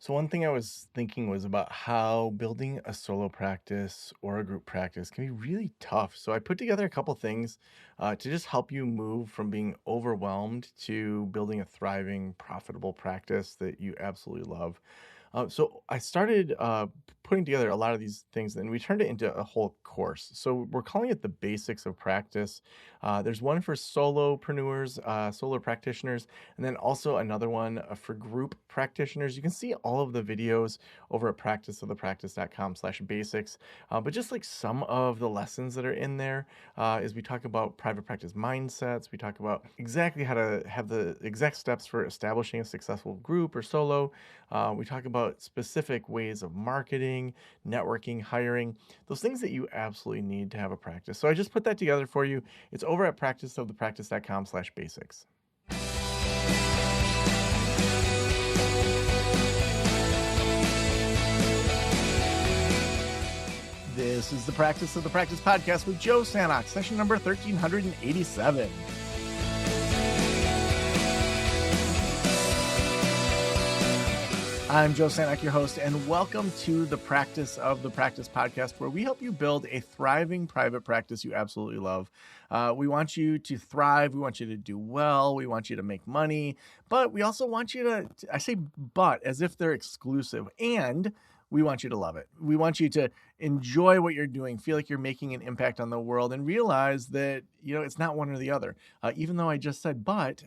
So one thing I was thinking was about how building a solo practice or a group practice can be really tough. So I put together a couple things to just help you move from being overwhelmed to building a thriving, profitable practice that you absolutely love. So I started putting together a lot of these things, and we turned it into a whole course. So we're calling it the basics of practice. There's one for solopreneurs, solo practitioners, and then also another one for group practitioners. You can see all of the videos over at practiceofthepractice.com/basics. But just like some of the lessons that are in there is we talk about private practice mindsets. We talk about exactly how to have the exact steps for establishing a successful group or solo. We talk about specific ways of marketing, networking, hiring, those things that you absolutely need to have a practice. So I just put that together for you. It's over at practiceofthepractice.com/basics. This is the Practice of the Practice podcast with Joe Sanok, session number 1387. I'm Joe Sanok, your host, and welcome to the Practice of the Practice podcast, where we help you build a thriving private practice you absolutely love. We want you to thrive. We want you to do well. We want you to make money, but we also want you to, I say but as if they're exclusive, and we want you to love it. We want you to enjoy what you're doing, feel like you're making an impact on the world, and realize that, it's not one or the other. Even though I just said but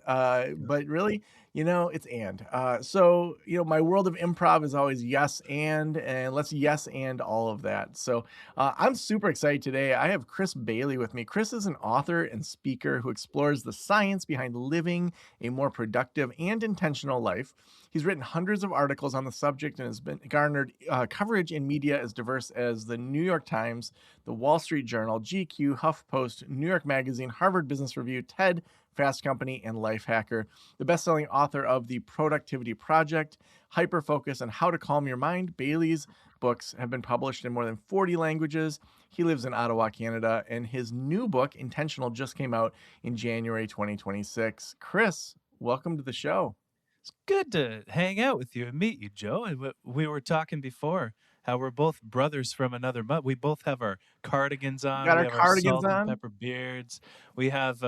really, it's and. So, my world of improv is always yes and let's yes and all of that. So I'm super excited today. I have Chris Bailey with me. Chris is an author and speaker who explores the science behind living a more productive and intentional life. He's written hundreds of articles on the subject and has been garnered coverage in media as diverse as the New York Times, the Wall Street Journal, GQ, HuffPost, New York Magazine, Harvard Business Review, TED, Fast Company, and Lifehacker. The best-selling author of The Productivity Project, Hyperfocus, and How to Calm Your Mind. Bailey's books have been published in more than 40 languages. He lives in Ottawa, Canada, and his new book, Intentional, just came out in January 2026. Chris, welcome to the show. It's good to hang out with you and meet you, Joe. And we were talking before how we're both brothers from another mother. We both have our cardigans on. Got we our have cardigans our salt on? and pepper beards. We have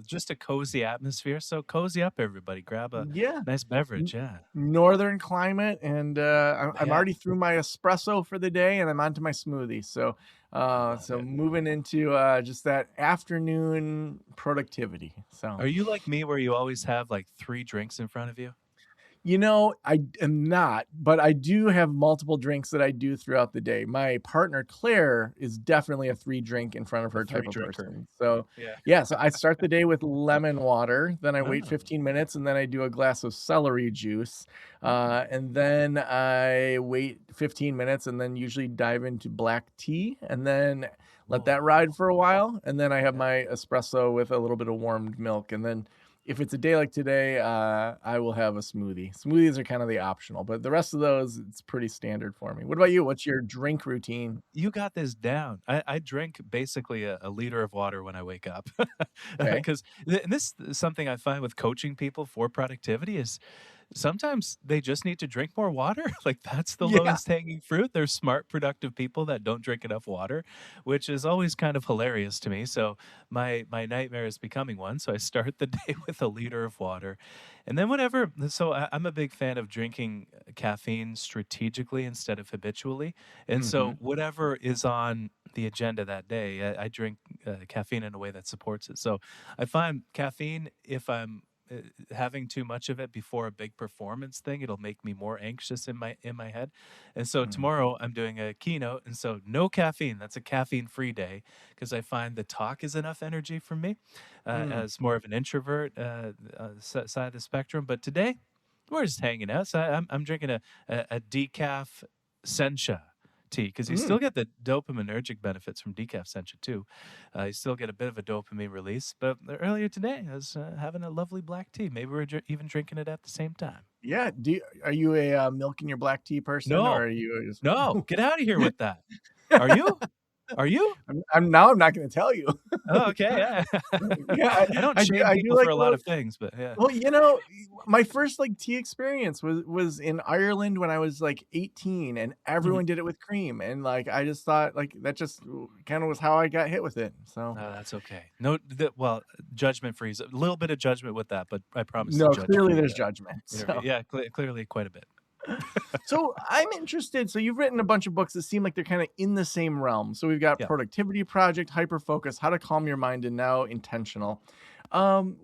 just a cozy atmosphere. So cozy up, everybody. Grab a nice beverage. Yeah. Northern climate, and I'm already through my espresso for the day, and I'm onto my smoothie. So moving into just that afternoon productivity. So Are you like me where you always have like 3 drinks in front of you? I am not, but I do have multiple drinks that I do throughout the day. My partner, Claire, is definitely a 3-drink in front of her type of person. So, so I start the day with lemon water, then I wait 15 minutes, and then I do a glass of celery juice. And then I wait 15 minutes and then usually dive into black tea and then let that ride for a while. And then I have my espresso with a little bit of warmed milk. And then if it's a day like today, I will have a smoothie. Smoothies are kind of the optional, but the rest of those, it's pretty standard for me. What about you? What's your drink routine? You got this down. I drink basically a liter of water when I wake up. Because this is something I find with coaching people for productivity is sometimes they just need to drink more water. Like that's the lowest hanging fruit. There's smart, productive people that don't drink enough water, which is always kind of hilarious to me. So my nightmare is becoming one. So I start the day with a liter of water. And then whatever. So I'm a big fan of drinking caffeine strategically instead of habitually. And so whatever is on the agenda that day, I drink caffeine in a way that supports it. So I find caffeine, if I'm having too much of it before a big performance thing, it'll make me more anxious in my head. And so tomorrow I'm doing a keynote, and so no caffeine. That's a caffeine-free day because I find the talk is enough energy for me as more of an introvert side of the spectrum. But today we're just hanging out. So I'm drinking a decaf sencha tea because you still get the dopaminergic benefits from decaf sencha too. You still get a bit of a dopamine release. But earlier today, I was having a lovely black tea. Maybe we're even drinking it at the same time. Yeah. Are you a milk in your black tea person? No. Or are you just... No, get out of here with that. Are you? Are you? I'm now I'm not going to tell you. Oh, okay, yeah. Yeah, I don't shame I do people for like a a lot little. of things, but yeah. Well, my first like tea experience was in Ireland when I was like 18, and Mhm. everyone did it with cream, and like I just thought like that just kind of was how I got hit with it. So No, that's okay. No, well, judgment free. A little bit of judgment with that, but I promise to no, judge clearly free there's the judgment. interview. So Yeah, clearly quite a bit. so I'm interested. So you've written a bunch of books that seem like they're kind of in the same realm. So we've got Yeah. Productivity Project, Hyper Focus, How to Calm Your Mind, and now Intentional.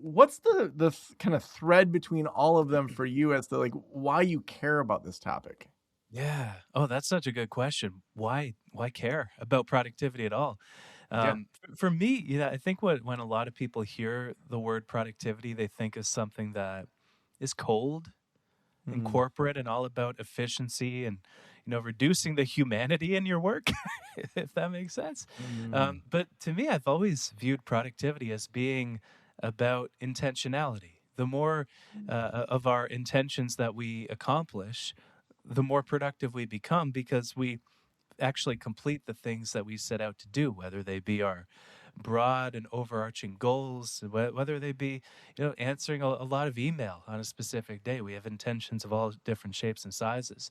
What's the kind of thread between all of them for you as to like why you care about this topic? Yeah. Oh, that's such a good question. Why care about productivity at all? Yeah. For me, I think when a lot of people hear the word productivity, they think of something that is cold and Mm, corporate and all about efficiency and reducing the humanity in your work, if that makes sense. mm, But to me, I've always viewed productivity as being about intentionality. The more of our intentions that we accomplish, the more productive we become because we actually complete the things that we set out to do, whether they be our broad and overarching goals, whether they be, answering a lot of email on a specific day. We have intentions of all different shapes and sizes.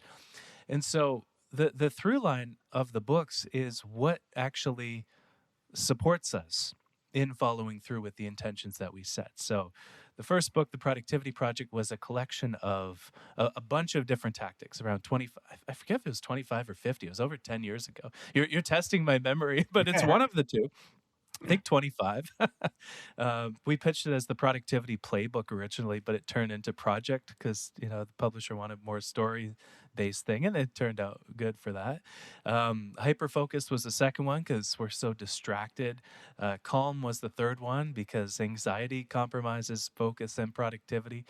And so the through line of the books is what actually supports us in following through with the intentions that we set. So, the first book, The Productivity Project, was a collection of a bunch of different tactics, around 25. I forget if it was 25 or 50. It was over 10 years ago. You're testing my memory, but it's yeah. one of the two. I think 25. We pitched it as the productivity playbook originally, but it turned into project because the publisher wanted more story based thing, and it turned out good for that. Hyper focus was the second one because we're so distracted. Calm was the third one because anxiety compromises focus and productivity.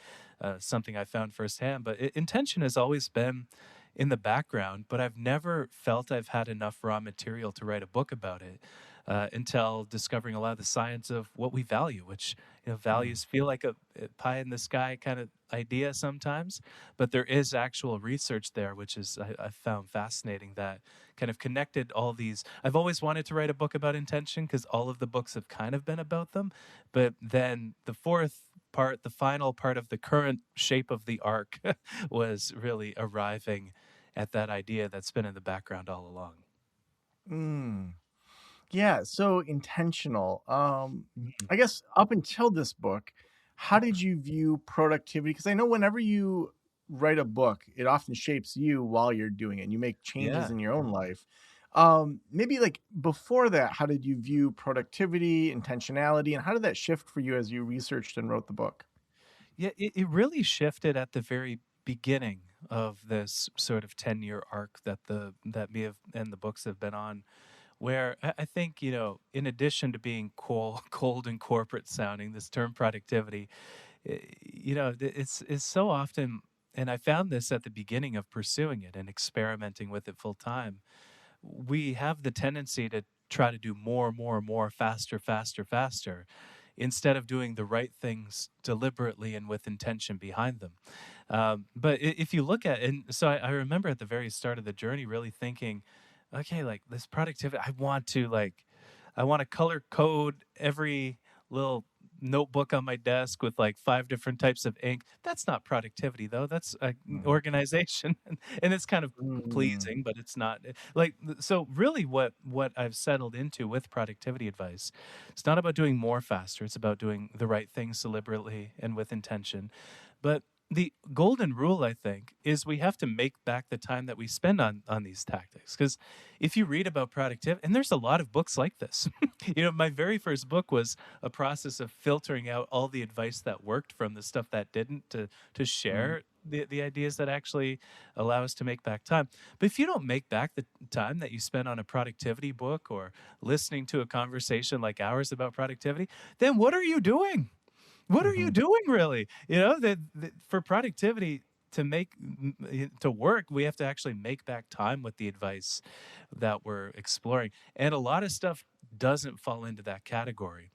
Something I found firsthand. But intention has always been in the background, but I've never felt I've had enough raw material to write a book about it until discovering a lot of the science of what we value, which Mm, values feel like a pie in the sky kind of idea sometimes, but there is actual research there, which is I found fascinating that kind of connected all these. I've always wanted to write a book about intention because all of the books have kind of been about them, but then the fourth part, the final part of the current shape of the arc, was really arriving at that idea that's been in the background all along. mm. Yeah, so intentional. Mhm. I guess up until this book, how did you view productivity? Because I know whenever you write a book, it often shapes you while you're doing it, and you make changes Yeah. in your own life. Maybe like before that, how did you view productivity, intentionality, and how did that shift for you as you researched and wrote the book? Yeah, it really shifted at the very beginning of this sort of 10-year arc that me have and the books have been on, where I think, in addition to being cold and corporate sounding, this term productivity, it's so often, and I found this at the beginning of pursuing it and experimenting with it full time. We have the tendency to try to do more, more, more, faster, faster, faster, instead of doing the right things deliberately and with intention behind them. But if you look at, and so I remember at the very start of the journey really thinking, okay, like this productivity, I want to color code every little notebook on my desk with like 5 different types of ink. That's not productivity though. That's Mhm. organization, and it's kind of Mm, pleasing, but it's not like so. Really, what I've settled into with productivity advice, it's not about doing more faster. It's about doing the right things deliberately and with intention. But the golden rule, I think, is we have to make back the time that we spend on these tactics. Because if you read about productivity, and there's a lot of books like this, my very first book was a process of filtering out all the advice that worked from the stuff that didn't to mm, share the ideas that actually allow us to make back time. But if you don't make back the time that you spend on a productivity book or listening to a conversation like ours about productivity, then what are you doing? What are you mhm, doing really? That for productivity to work, we have to actually make back time with the advice that we're exploring. And a lot of stuff doesn't fall into that category.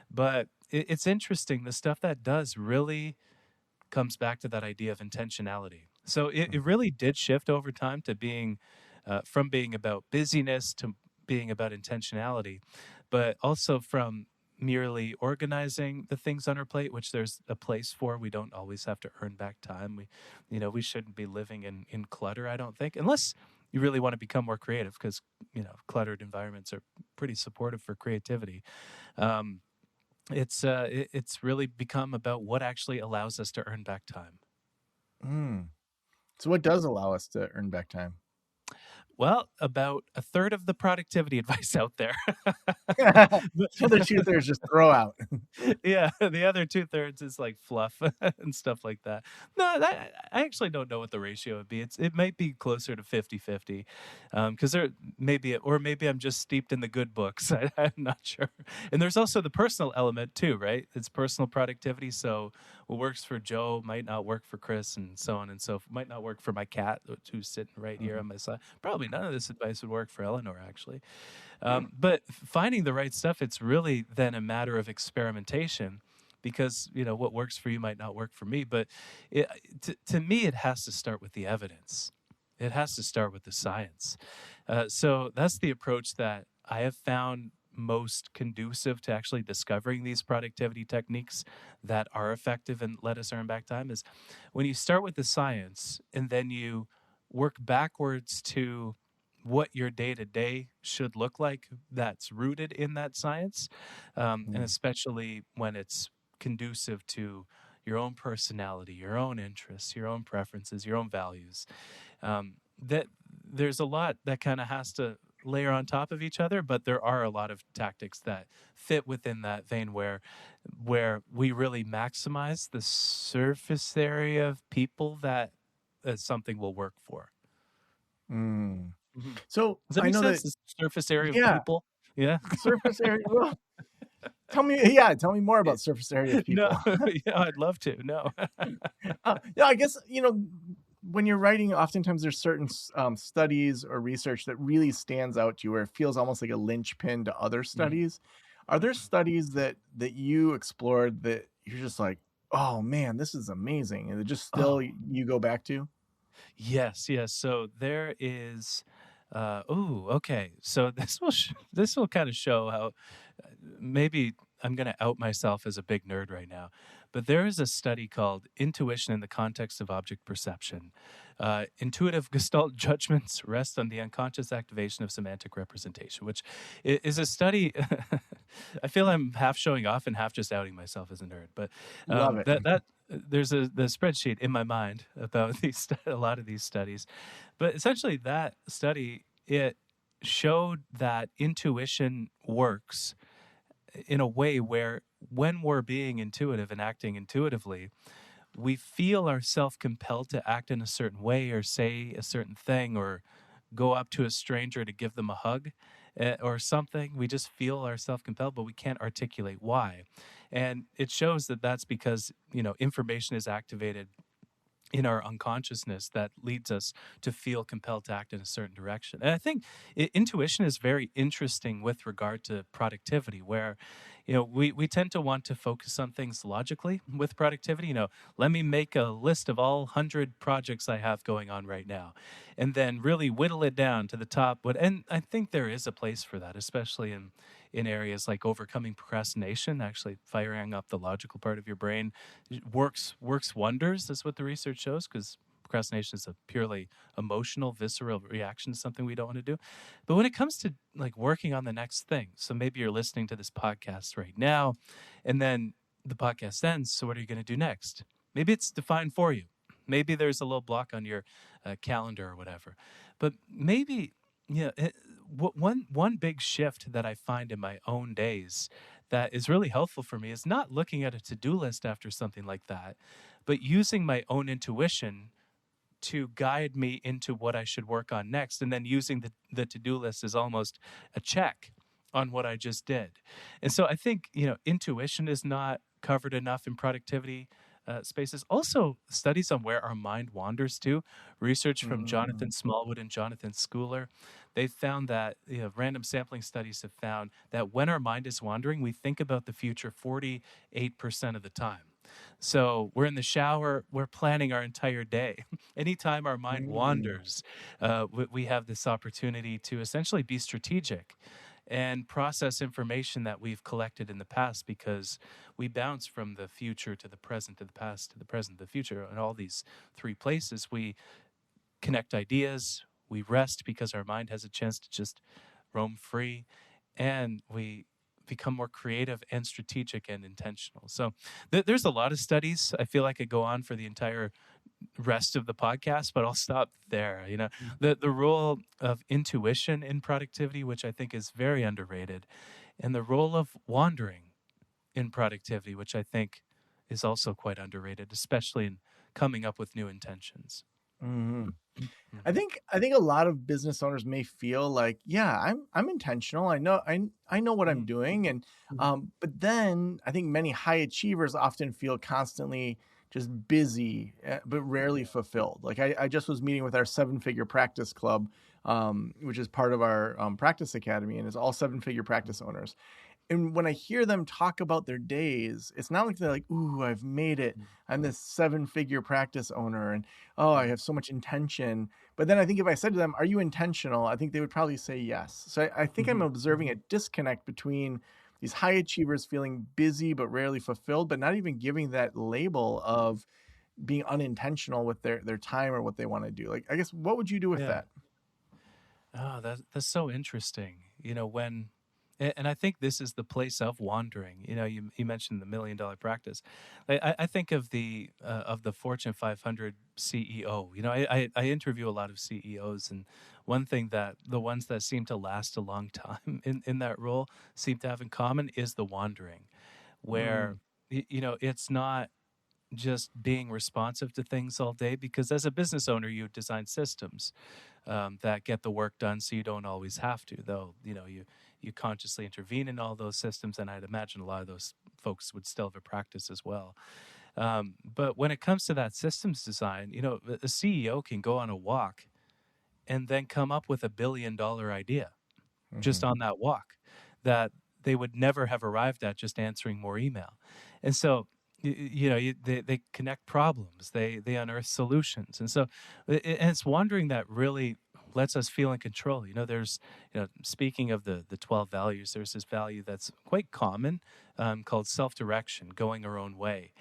But it's interesting. The stuff that does really comes back to that idea of intentionality. So it mhm, really did shift over time to being from being about busyness to being about intentionality, but also from merely organizing the things on our plate, which there's a place for. We don't always have to earn back time. We shouldn't be living in clutter, I don't think, unless you really want to become more creative, because cluttered environments are pretty supportive for creativity. um, it's really become about what actually allows us to earn back time. Mm. So what does allow us to earn back time? Well, about a third of the productivity advice out there. So the two thirds just throw out. Yeah, the other 2/3 is like fluff and stuff like that. No, I actually don't know what the ratio would be. It might be closer to 50-50, because there maybe, or maybe I'm just steeped in the good books. I'm not sure. And there's also the personal element too, right? It's personal productivity. So what works for Joe might not work for Chris, and so on and so forth. Might not work for my cat, who's sitting right here on my side. Probably none of this advice would work for Eleanor, actually. But finding the right stuff, it's really then a matter of experimentation, because what works for you might not work for me. But to me, it has to start with the evidence. It has to start with the science. So that's the approach that I have found most conducive to actually discovering these productivity techniques that are effective and let us earn back time, is when you start with the science and then you work backwards to what your day-to-day should look like that's rooted in that science, and especially when it's conducive to your own personality, your own interests, your own preferences, your own values. That there's a lot that kind of has to layer on top of each other, but there are a lot of tactics that fit within that vein, where we really maximize the surface area of people that something will work for. Mm. Mhm. So Does that I make know sense? that, The surface area of yeah, people? Yeah. surface area. Well, tell me more about surface area of No, people. yeah, I'd love to. No. Yeah, I guess when you're writing, oftentimes there's certain studies or research that really stands out to you, where it feels almost like a linchpin to other Mhm. studies. Are there studies that you explored that you're just like, oh man, this is amazing, and it just still Oh, you go back to? yes, yes. So there is, okay. So this will kind of show how maybe I'm going to out myself as a big nerd right now, but there is a study called Intuition in the Context of Object Perception. Intuitive Gestalt judgments rest on the unconscious activation of semantic representation, which is a study. I feel I'm half showing off and half just outing myself as a nerd, but Love it. that there's the spreadsheet in my mind about a lot of these studies, but essentially that study, it showed that intuition works in a way where when we're being intuitive and acting intuitively, we feel ourselves compelled to act in a certain way or say a certain thing or go up to a stranger to give them a hug, or something. We just feel ourselves compelled, but we can't articulate why. And it shows that that's because, information is activated in our unconsciousness that leads us to feel compelled to act in a certain direction. And I think intuition is very interesting with regard to productivity, where, we tend to want to focus on things logically with productivity. Let me make a list of all 100 projects I have going on right now, and then really whittle it down to the top. And I think there is a place for that, especially in areas like overcoming procrastination. Actually firing up the logical part of your brain works wonders. That's what the research shows, because procrastination is a purely emotional, visceral reaction to something we don't want to do. But when it comes to like working on the next thing, so maybe you're listening to this podcast right now, and then the podcast ends. So what are you going to do next? Maybe it's defined for you. Maybe there's a little block on your calendar or whatever. But maybe, one big shift that I find in my own days that is really helpful for me is not looking at a to-do list after something like that, but using my own intuition to guide me into what I should work on next, and then using the to-do list as almost a check on what I just did. And so I think, intuition is not covered enough in productivity spaces. Also, studies on where our mind wanders to. Research from Mm. Jonathan Smallwood and Jonathan Schooler, they found that, random sampling studies have found that when our mind is wandering, we think about the future 48% of the time. So we're in the shower, we're planning our entire day. Anytime our mind Mm. wanders, we have this opportunity to essentially be strategic and process information that we've collected in the past, because we bounce from the future to the present, to the past, to the present, to the future. In all these three places, we connect ideas, we rest because our mind has a chance to just roam free, and we become more creative and strategic and intentional. So there's a lot of studies. I feel like I go on for the entire rest of the podcast, but I'll stop there. The role of intuition in productivity, which I think is very underrated, and the role of wandering in productivity, which I think is also quite underrated, especially in coming up with new intentions. Mhm. I Mhm. think I think a lot of business owners may feel like, yeah, I'm intentional. I know what I'm Mm. doing, and but then I think many high achievers often feel constantly just busy, but rarely fulfilled. Like I just was meeting with our 7-figure practice club, which is part of our practice academy, and is all 7-figure practice owners. And when I hear them talk about their days, it's not like they're like, "Ooh, I've made it. I'm this 7-figure practice owner, and oh, I have so much intention." But then I think if I said to them, "Are you intentional?" I think they would probably say yes. So I think I'm Mhm. observing a disconnect between these high achievers feeling busy but rarely fulfilled, but not even giving that label of being unintentional with their time or what they want to do. Like, I guess, what would you do with Yeah. that? Oh, that's so interesting. And I think this is the place of wandering. You mentioned the $1 million practice. I think of the Fortune 500 CEO. I interview a lot of CEOs, and one thing that the ones that seem to last a long time in that role seem to have in common is the wandering, where Mm, it's not just being responsive to things all day, because as a business owner you design systems that get the work done, so you don't always have to, though. You consciously intervene in all those systems, and I'd imagine a lot of those folks would still have a practice as well. But when it comes to that systems design, a CEO can go on a walk and then come up with $1 billion idea just mhm, on that walk that they would never have arrived at just answering more email. And so, they connect problems, they unearth solutions. And so, and it's wondering that really lets us feel in control. There's, speaking of the 12 values, there's this value that's quite common, called self-direction, going our own way.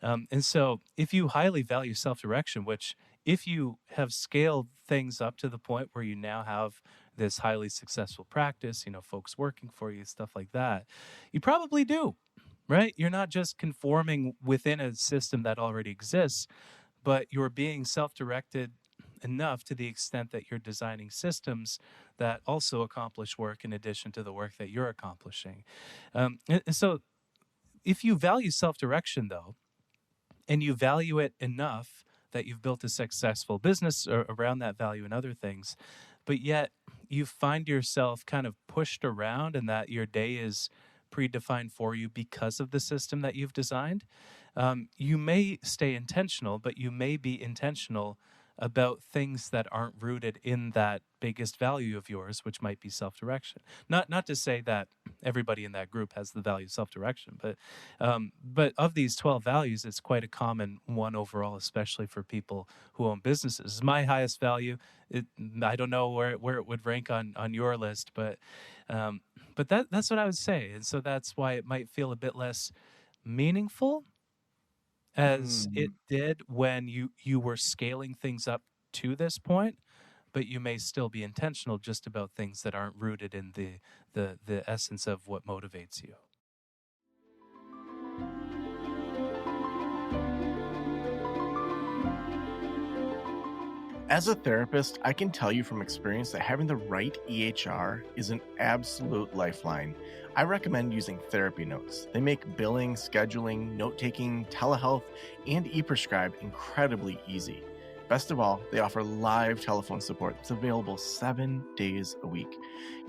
And so, if you highly value self direction, which, if you have scaled things up to the point where you now have this highly successful practice, folks working for you, stuff like that, you probably do, right? You're not just conforming within a system that already exists, but you're being self directed enough to the extent that you're designing systems that also accomplish work in addition to the work that you're accomplishing. And so, if you value self direction, though, and you value it enough that you've built a successful business around that value and other things, but yet you find yourself kind of pushed around, and that your day is predefined for you because of the system that you've designed, you may stay intentional, but you may be intentional about things that aren't rooted in that biggest value of yours, which might be self-direction. Not to say that everybody in that group has the value of self-direction, but of these 12 values, it's quite a common one overall, especially for people who own businesses. My highest value, I don't know where it would rank on your list, but that's what I would say. And so that's why it might feel a bit less meaningful as it mm. did when you were scaling things up to this point, but you may still be intentional just about things that aren't rooted in the essence of what motivates you. As a therapist, I can tell you from experience that having the right EHR is an absolute lifeline. I recommend using therapy notes. They make billing, scheduling, note taking, telehealth, and e prescribe incredibly easy. Best of all, they offer live telephone support that's available 7 days a week.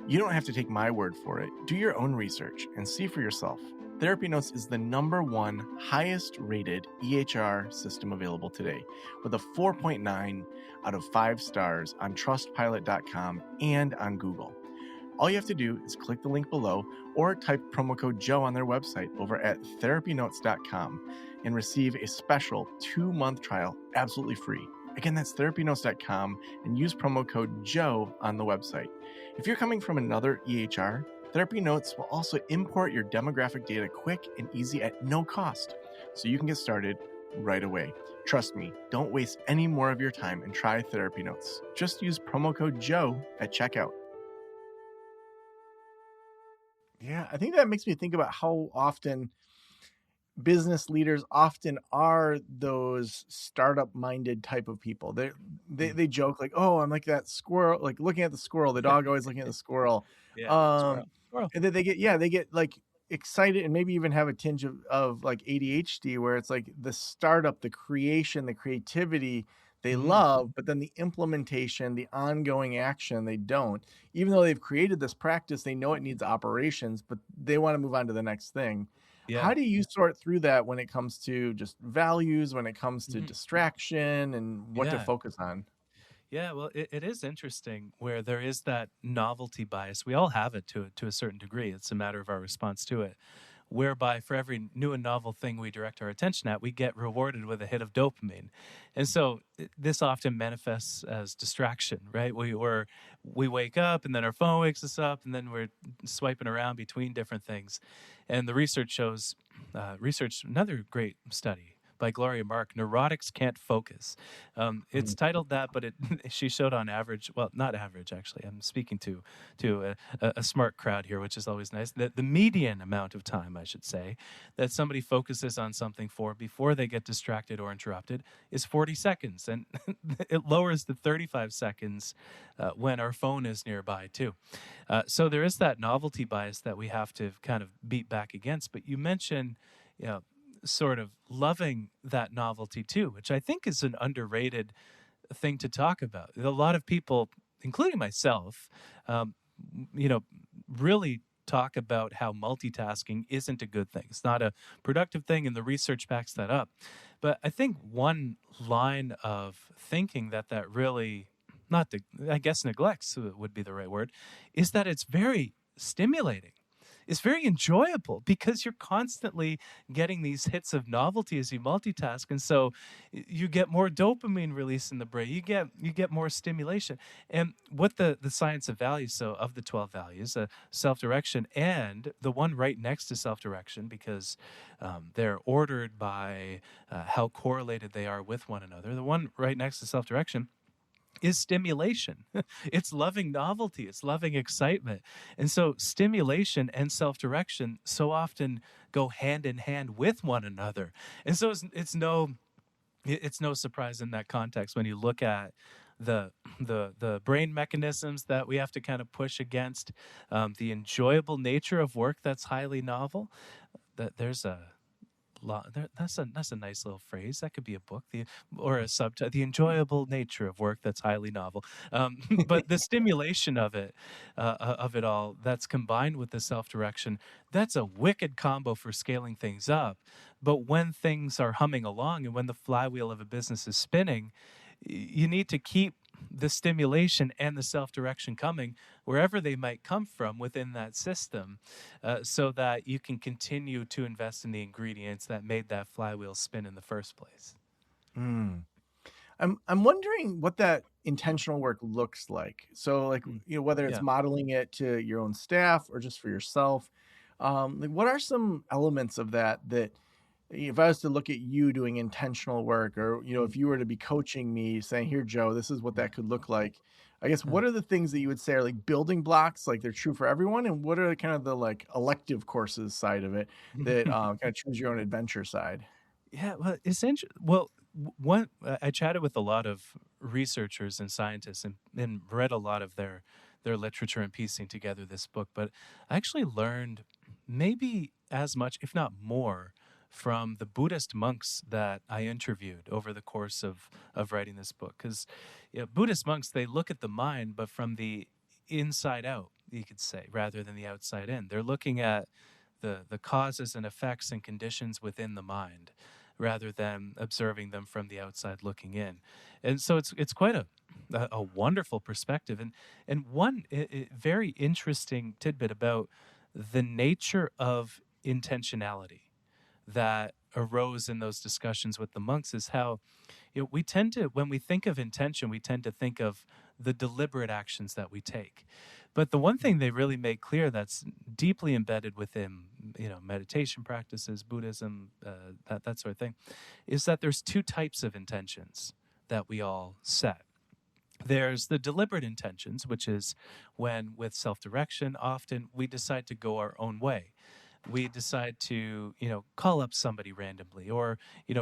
You don't have to take my word for it. Do your own research and see for yourself. Therapy Notes is the #1 highest rated EHR system available today, with a 4.9 out of 5 stars on trustpilot.com and on Google. All you have to do is click the link below or type promo code Joe on their website over at therapynotes.com and receive a special 2-month trial absolutely free. Again, that's therapynotes.com and use promo code Joe on the website. If you're coming from another EHR, Therapy Notes will also import your demographic data quick and easy at no cost, so you can get started right away. Trust me, don't waste any more of your time and try Therapy Notes. Just use promo code Joe at checkout. Yeah, I think that makes me think about how often business leaders often are those startup minded type of people. They joke like, "Oh, I'm like that squirrel, like looking at the squirrel, the dog always looking at the squirrel." Yeah, Um squirrel. and then they get like excited and maybe even have a tinge of like ADHD where it's like the startup, the creation, the creativity they Mm, love, but then the implementation, the ongoing action, they don't. Even though they've created this practice, they know it needs operations, but they want to move on to the next thing. yeah. How do you sort through that when it comes to just values, when it comes to Mhm. distraction and what to Yeah. focus on? Yeah, well, it is interesting where there is that novelty bias. We all have it to a certain degree. It's a matter of our response to it, whereby for every new and novel thing we direct our attention at, we get rewarded with a hit of dopamine. And so this often manifests as distraction, right? We wake up and then our phone wakes us up and then we're swiping around between different things. And the research shows, another great study by Gloria Mark, Neurotics Can't Focus. It's Mm. titled that, but she showed on average, well, not average actually. I'm speaking to a smart crowd here, which is always nice. The median amount of time, I should say, that somebody focuses on something for before they get distracted or interrupted is 40 seconds, and it lowers to 35 seconds when our phone is nearby too. So there is that novelty bias that we have to kind of beat back against. But you mentioned, you know, sort of loving that novelty too, which I think is an underrated thing to talk about. A lot of people, including myself, um, really talk about how multitasking isn't a good thing. It's not a productive thing, and the research backs that up. But I think one line of thinking that really, not to, I guess neglects would be the right word, is that it's very stimulating. It's very enjoyable because you're constantly getting these hits of novelty as you multitask, and so you get more dopamine release in the brain. You get more stimulation, and what the science of values, so of the 12 values, self-direction, and the one right next to self-direction, because they're ordered by how correlated they are with one another. The one right next to self-direction is stimulation. It's loving novelty, it's loving excitement. And so stimulation and self-direction so often go hand in hand with one another. And so it's no surprise in that context when you look at the brain mechanisms that we have to kind of push against, the enjoyable nature of work that's highly novel. That there's a that's a nice little phrase. That could be a book, or a subtitle. The enjoyable nature of work that's highly novel, but the stimulation of it all, that's combined with the self-direction. That's a wicked combo for scaling things up. But when things are humming along and when the flywheel of a business is spinning, you need to keep the stimulation and the self-direction coming wherever they might come from within that system, so that you can continue to invest in the ingredients that made that flywheel spin in the first place. Mm. I'm wondering what that intentional work looks like. So, like, Mm. whether it's Yeah. modeling it to your own staff or just for yourself, like, what are some elements of that if I was to look at you doing intentional work, or Mm. if you were to be coaching me, saying, "Here, Joe, this is what Yeah. that could look like," I guess Uh, what are the things that you would say are like building blocks, like they're true for everyone, and what are kind of the like elective courses side of it that kind of choose your own adventure side? Yeah, well, essentially, well, one I chatted with a lot of researchers and scientists, and read a lot of their literature and piecing together this book. But I actually learned maybe as much, if not more, from the Buddhist monks that I interviewed over the course of writing this book. Because Buddhist monks, they look at the mind, but from the inside out, you could say, rather than the outside in. They're looking at the causes and effects and conditions within the mind, rather than observing them from the outside looking in. And so it's quite a wonderful perspective. And one very interesting tidbit about the nature of intentionality that arose in those discussions with the monks is how, we tend to, when we think of intention, we tend to think of the deliberate actions that we take. But the one thing they really make clear that's deeply embedded within, meditation practices, Buddhism, that sort of thing, is that there's two types of intentions that we all set. There's the deliberate intentions, which is when, with self-direction, often we decide to go our own way. We decide to, call up somebody randomly, or,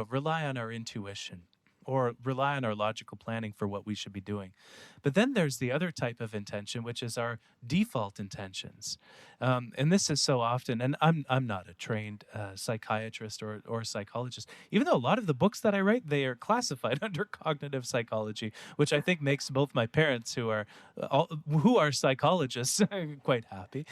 rely on our intuition, or rely on our logical planning for what we should be doing. But then there's the other type of intention, which is our default intentions. And this is so often, and I'm not a trained psychiatrist or psychologist, even though a lot of the books that I write, they are classified under cognitive psychology, which I think makes both my parents, who are psychologists, quite happy.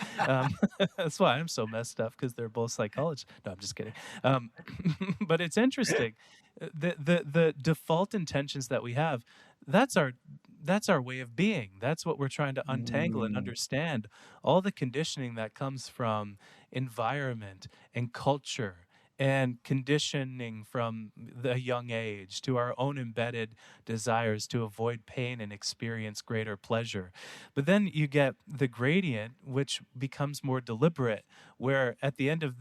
That's why I'm so messed up, because they're both psychologists. No, I'm just kidding. But it's interesting. The default intentions that we have, that's our way of being. That's what we're trying to untangle and understand. All the conditioning that comes from environment and culture and conditioning from the young age to our own embedded desires to avoid pain and experience greater pleasure. But then you get the gradient, which becomes more deliberate, where at the end of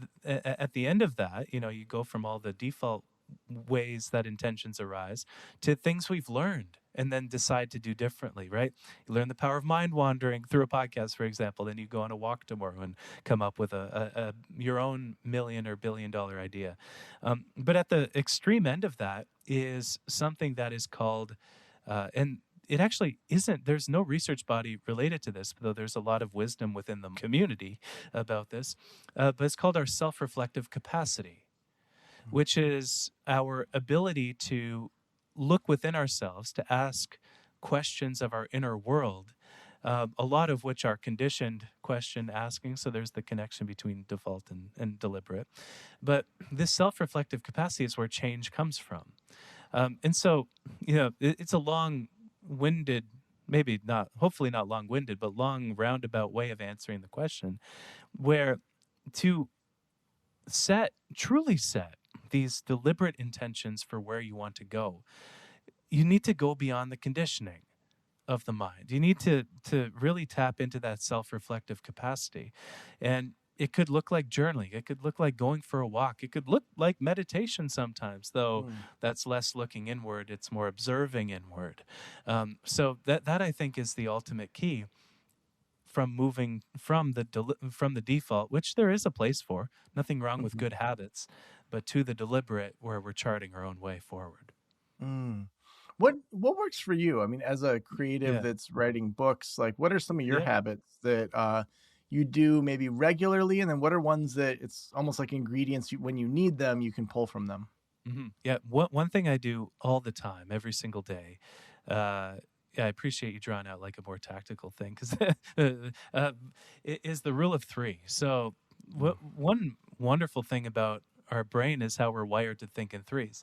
that, you go from all the default ways that intentions arise to things we've learned and then decide to do differently, right? You learn the power of mind wandering through a podcast, for example, then you go on a walk tomorrow and come up with your own $1 million or $1 billion idea. But at the extreme end of that is something that is called, and it actually isn't, there's no research body related to this, though there's a lot of wisdom within the community about this, but it's called our self-reflective capacity, which is our ability to look within ourselves, to ask questions of our inner world, a lot of which are conditioned question asking. So there's the connection between default and deliberate. But this self-reflective capacity is where change comes from. And so, it's a long-winded, maybe not, hopefully not long-winded, but long roundabout way of answering the question, where to truly set these deliberate intentions for where you want to go, you need to go beyond the conditioning of the mind. You need to really tap into that self-reflective capacity. And it could look like journaling. It could look like going for a walk. It could look like meditation sometimes, though that's less looking inward. It's more observing inward. So that I think is the ultimate key from moving from the default, which there is a place for, nothing wrong with good habits, but to the deliberate, where we're charting our own way forward. What works for you? I mean, as a creative that's writing books, like, what are some of your habits that you do maybe regularly, and then what are ones that it's almost like ingredients when you need them, you can pull from them? Yeah, one thing I do all the time, every single day. I appreciate you drawing out like a more tactical thing, because is the rule of three. So one wonderful thing about our brain is how we're wired to think in threes.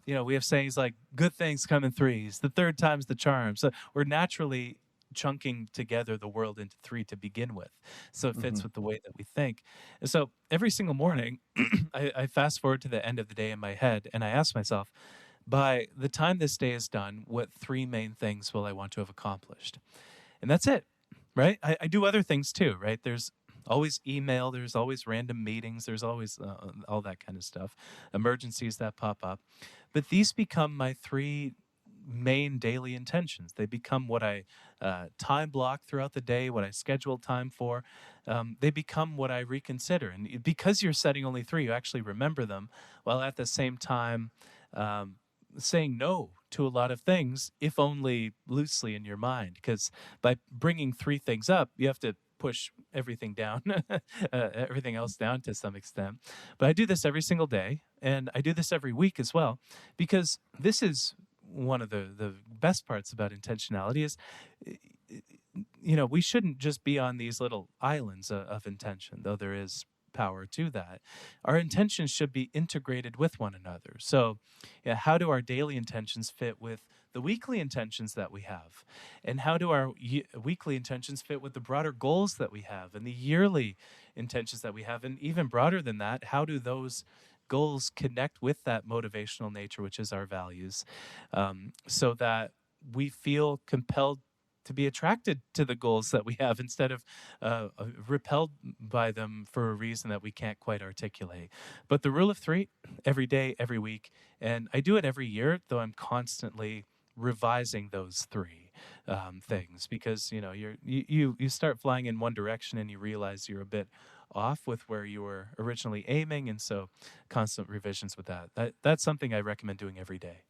We have sayings like, good things come in threes, the third time's the charm. So we're naturally chunking together the world into three to begin with. So it fits with the way that we think. And so every single morning, I fast forward to the end of the day in my head, and I ask myself, by the time this day is done, what three main things will I want to have accomplished? And that's it, right? I do other things too, right? There's always email, there's always random meetings, there's always all that kind of stuff, emergencies that pop up. But these become my three main daily intentions. They become what I time block throughout the day, what I schedule time for. They become what I reconsider. And because you're setting only three, you actually remember them, while at the same time saying no to a lot of things, if only loosely in your mind. Because by bringing three things up, you have to push everything down, everything else down to some extent. But I do this every single day, and I do this every week as well, because this is one of the best parts about intentionality is, we shouldn't just be on these little islands of intention, though there is power to that. Our intentions should be integrated with one another. So, yeah, how do our daily intentions fit with the weekly intentions that we have? And how do our weekly intentions fit with the broader goals that we have and the yearly intentions that we have? And even broader than that, how do those goals connect with that motivational nature, which is our values, so that we feel compelled to be attracted to the goals that we have instead of repelled by them for a reason that we can't quite articulate. But the rule of three, every day, every week, and I do it every year, though I'm constantly revising those three things, because you start flying in one direction and you realize you're a bit off with where you were originally aiming, and so constant revisions with that's something I recommend doing every day.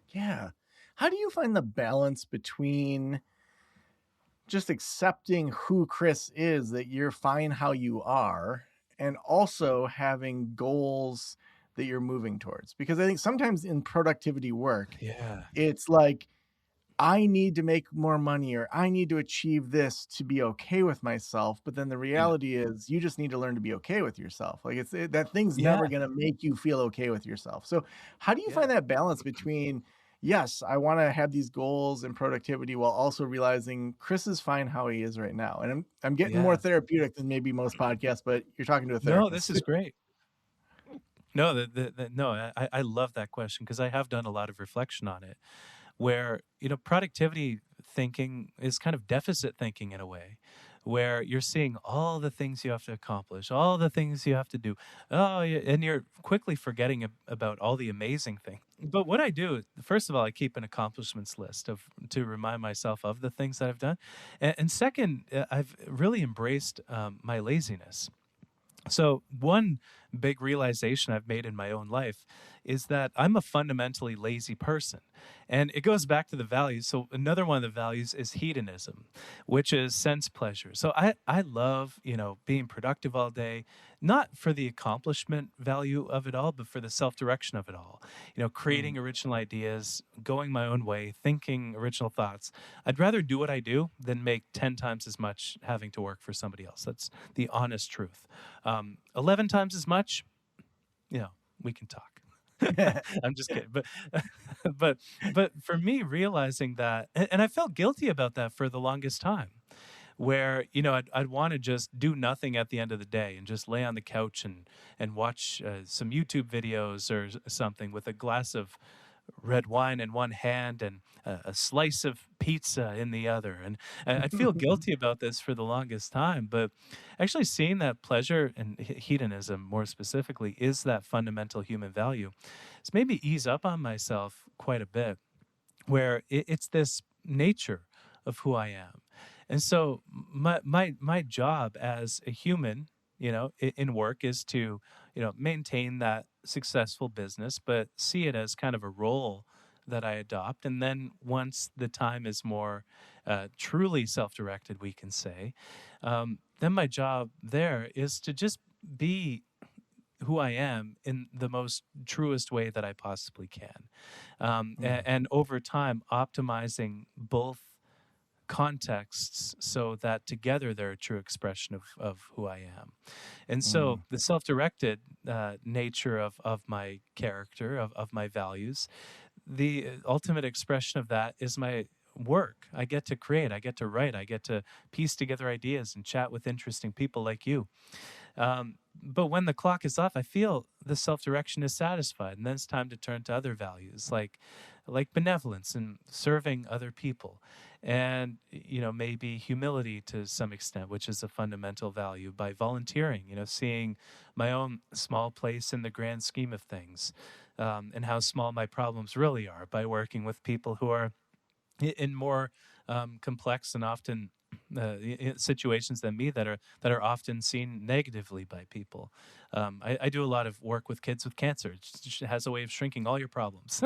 Yeah. How do you find the balance between just accepting who Chris is, that you're fine how you are, and also having goals that you're moving towards? Because I think sometimes in productivity work, Yeah. it's like, I need to make more money, or I need to achieve this to be okay with myself. But then the Yeah. reality is you just need to learn to be okay with yourself. Like that thing's never Yeah. going to make you feel okay with yourself. So how do you Yeah. find that balance between, yes, I want to have these goals and productivity while also realizing Chris is fine how he is right now? And I'm getting more Yeah. therapeutic than maybe most podcasts, but you're talking to a No, this therapist. is great. No, no, I love that question because I have done a lot of reflection on it, where productivity thinking is kind of deficit thinking in a way, where you're seeing all the things you have to accomplish, all the things you have to do, and you're quickly forgetting about all the amazing things. But what I do, first of all, I keep an accomplishments list to remind myself of the things that I've done, and second, I've really embraced my laziness. So, one big realization I've made in my own life is that I'm a fundamentally lazy person. And it goes back to the values. So, another one of the values is hedonism, which is sense pleasure. So, I love, being productive all day, not for the accomplishment value of it all, but for the self direction of it all. Mm. Creating original ideas, going my own way, thinking original thoughts. I'd rather do what I do than make 10 times as much having to work for somebody else. That's the honest truth. 11 times as much, we can talk. I'm just kidding. But for me, realizing that, and I felt guilty about that for the longest time, where I'd want to just do nothing at the end of the day and just lay on the couch and watch some YouTube videos or something with a glass of red wine in one hand and a slice of pizza in the other. And I'd feel guilty about this for the longest time. But actually seeing that pleasure and hedonism, more specifically, is that fundamental human value. It's made me ease up on myself quite a bit, where it's this nature of who I am. And so my job as a human, in work is to, maintain that successful business, but see it as kind of a role that I adopt. And then once the time is more truly self-directed, we can say, then my job there is to just be who I am in the most truest way that I possibly can. Mm. And over time, optimizing both contexts so that together they're a true expression of who I am. And so Mm. the self-directed nature of my character, of my values, the ultimate expression of that is my work. I get to create, I get to write, I get to piece together ideas and chat with interesting people like you. But when the clock is off, I feel the self-direction is satisfied, and then it's time to turn to other values like benevolence and serving other people, and maybe humility to some extent, which is a fundamental value, by volunteering. Seeing my own small place in the grand scheme of things, and how small my problems really are, by working with people who are in more complex and often situations than me that are often seen negatively by people. I do a lot of work with kids with cancer. It has a way of shrinking all your problems,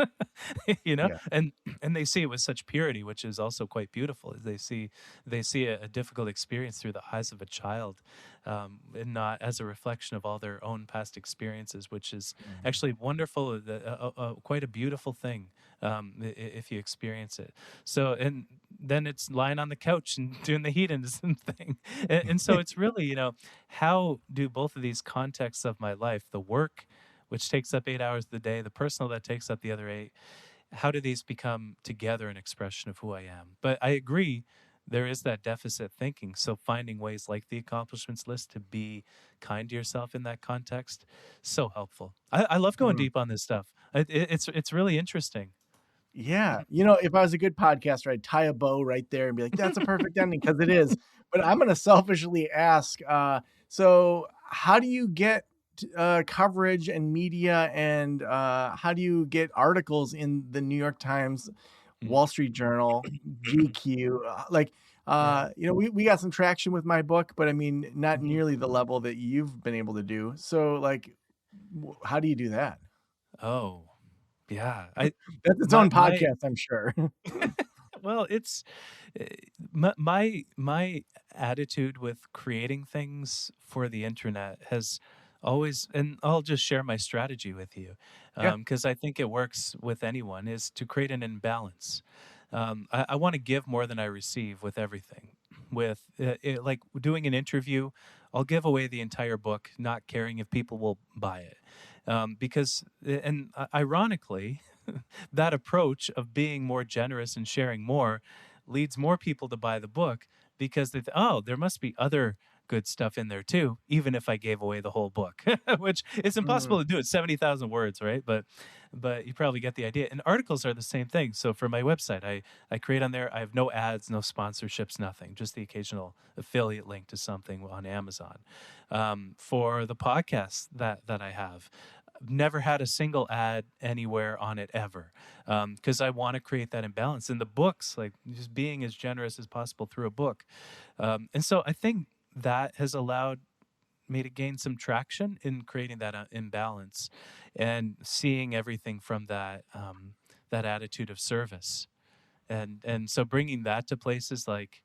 Yeah. and they see it with such purity, which is also quite beautiful. As they see a difficult experience through the eyes of a child, and not as a reflection of all their own past experiences, which is Mm. actually wonderful, quite a beautiful thing if you experience it. So, and then it's lying on the couch and doing the hedonism thing. And so it's really, how do both of these contexts of my life, the work, which takes up 8 hours of the day, the personal that takes up the other eight, how do these become together an expression of who I am? But I agree, there is that deficit thinking. So finding ways like the accomplishments list to be kind to yourself in that context, so helpful. I love going Mm. deep on this stuff. It's really interesting. Yeah. If I was a good podcaster, I'd tie a bow right there and be like, that's a perfect ending because it is. But I'm going to selfishly ask, so how do you get coverage and media and how do you get articles in the New York Times, Wall Street Journal, GQ? Yeah. We got some traction with my book, but I mean, not Mhm. nearly the level that you've been able to do. So how do you do that? Oh, yeah. I That's its my own my podcast, I'm sure. well, it's uh, my attitude with creating things for the internet has always, and I'll just share my strategy with you, Yeah. because I think it works with anyone, is to create an imbalance. I want to give more than I receive with everything. With like doing an interview, I'll give away the entire book, not caring if people will buy it, because and ironically, that approach of being more generous and sharing more leads more people to buy the book because oh, there must be other good stuff in there too, even if I gave away the whole book, which it's impossible Mm, to do. It's 70,000 words, right? But you probably get the idea. And articles are the same thing. So for my website, I create on there. I have no ads, no sponsorships, nothing. Just the occasional affiliate link to something on Amazon. For the podcast that I have, never had a single ad anywhere on it ever, because I want to create that imbalance in the books, like just being as generous as possible through a book. And so I think that has allowed me to gain some traction in creating that imbalance and seeing everything from that attitude of service. And so bringing that to places like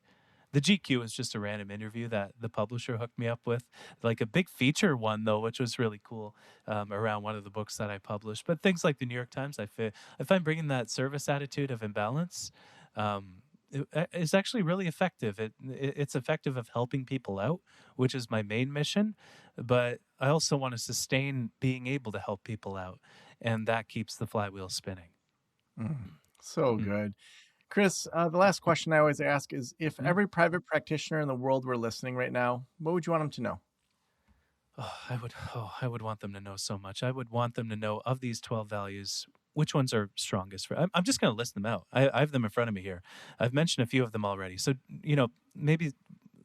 the GQ is just a random interview that the publisher hooked me up with, like a big feature one though, which was really cool, around one of the books that I published. But things like the New York Times, I find bringing that service attitude of imbalance is actually really effective. It's effective of helping people out, which is my main mission. But I also want to sustain being able to help people out, and that keeps the flywheel spinning. mm. So Mm. good. Chris, the last question I always ask is if Mm. every private practitioner in the world were listening right now, what would you want them to know? I would want them to know so much. I would want them to know, of these 12 values, which ones are strongest for. I'm just going to list them out. I have them in front of me here. I've mentioned a few of them already. So, maybe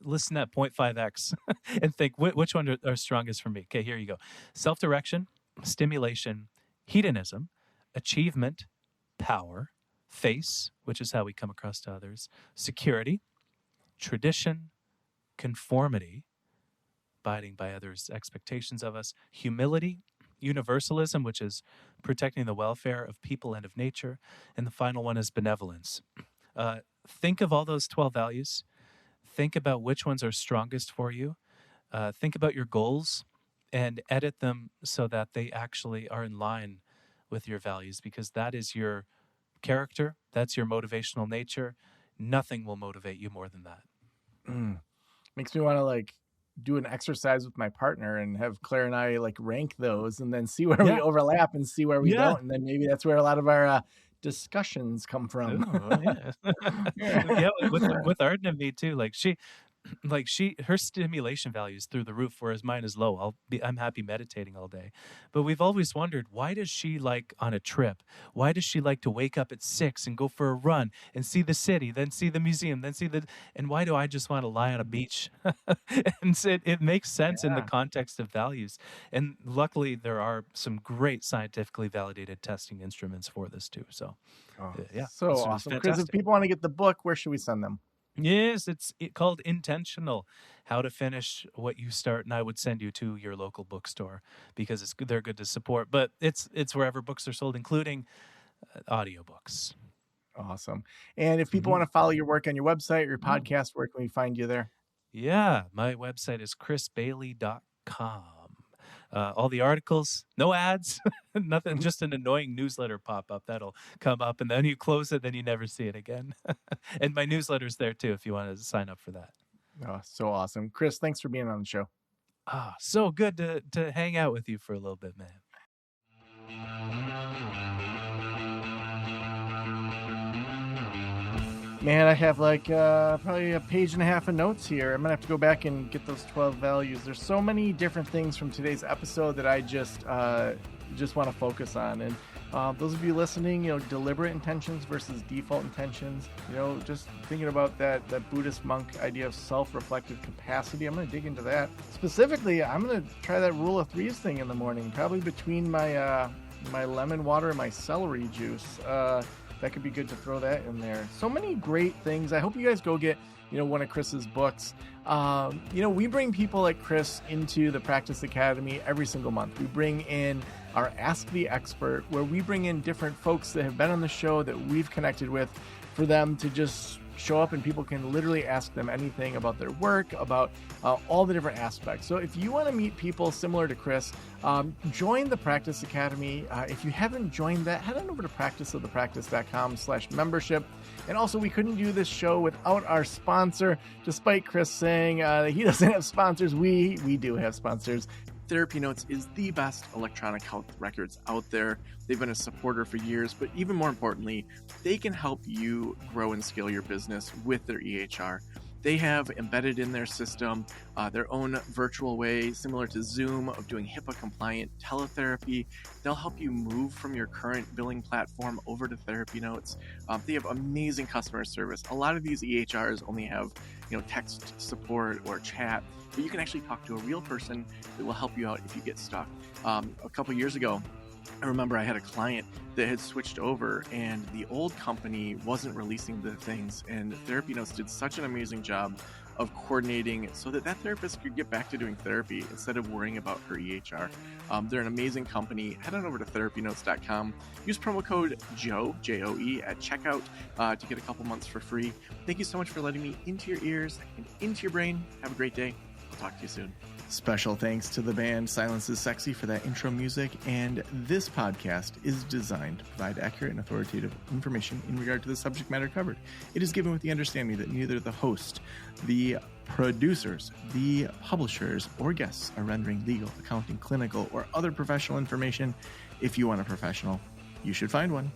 listen at 0.5x and think which one are strongest for me. Okay, here you go. Self-direction, stimulation, hedonism, achievement, power, face, which is how we come across to others, security, tradition, conformity, abiding by others' expectations of us, humility, universalism, which is protecting the welfare of people and of nature, and the final one is benevolence. Think of all those 12 values. Think about which ones are strongest for you. Think about your goals and edit them so that they actually are in line with your values, because that is your character, that's your motivational nature. Nothing will motivate you more than that. Mm. Makes me want to do an exercise with my partner and have Claire and I rank those and then see where we Yeah. overlap and see where we Yeah. don't. And then maybe that's where a lot of our discussions come from. Oh, yeah. Yeah. Yeah, with Arden and me too. Her stimulation value is through the roof, whereas mine is low. I'm happy meditating all day. But we've always wondered, why does she like on a trip? Why does she like to wake up at 6 and go for a run and see the city, then see the museum, and why do I just want to lie on a beach? And so it makes sense in the Yeah. context of values. And luckily there are some great scientifically validated testing instruments for this too. So Oh, yeah, so this was awesome. Chris, if fantastic. people want to get the book, where should we send them? Yes, it's called Intentional: How to Finish What You Start, and I would send you to your local bookstore because they're good to support. But it's wherever books are sold, including audiobooks. Awesome. And if people Mhm. want to follow your work on your website or your Mm. podcast, where can we find you there? Yeah, my website is chrisbailey.com. All the articles, no ads, nothing, just an annoying newsletter pop up that'll come up, and then you close it, then you never see it again. And my newsletter's there too if you want to sign up for that. Oh, so awesome. Chris, thanks for being on the show. So good to hang out with you for a little bit, man. Man, I have like probably a page and a half of notes here. I'm gonna have to go back and get those 12 values. There's so many different things from today's episode that I just want to focus on. And those of you listening, deliberate intentions versus default intentions. Just thinking about that Buddhist monk idea of self-reflective capacity. I'm gonna dig into that. Specifically, I'm gonna try that rule of threes thing in the morning, probably between my my lemon water and my celery juice. That could be good to throw that in there. So many great things. I hope you guys go get, one of Chris's books. We bring people like Chris into the Practice Academy every single month. We bring in our Ask the Expert, where we bring in different folks that have been on the show that we've connected with for them to just show up, and people can literally ask them anything about their work, about all the different aspects. So if you want to meet people similar to Chris, join the Practice Academy. If you haven't joined that, head on over to practiceofthepractice.com/membership. And also, we couldn't do this show without our sponsor. Despite Chris saying that he doesn't have sponsors, we do have sponsors. Therapy Notes is the best electronic health records out there. They've been a supporter for years, but even more importantly, they can help you grow and scale your business with their EHR. They have embedded in their system their own virtual way, similar to Zoom, of doing HIPAA-compliant teletherapy. They'll help you move from your current billing platform over to Therapy Notes. They have amazing customer service. A lot of these EHRs only have text support or chat, but you can actually talk to a real person that will help you out if you get stuck. A couple years ago, I remember I had a client that had switched over, and the old company wasn't releasing the things, and Therapy Notes did such an amazing job of coordinating so that therapist could get back to doing therapy instead of worrying about her EHR. They're an amazing company. Head on over to therapynotes.com. Use promo code JOE, J-O-E, at checkout to get a couple months for free. Thank you so much for letting me into your ears and into your brain. Have a great day. I'll talk to you soon. Special thanks to the band Silence is Sexy for that intro music, and this podcast is designed to provide accurate and authoritative information in regard to the subject matter covered. It is given with the understanding that neither the host, the producers, the publishers, or guests are rendering legal, accounting, clinical, or other professional information. If you want a professional, you should find one.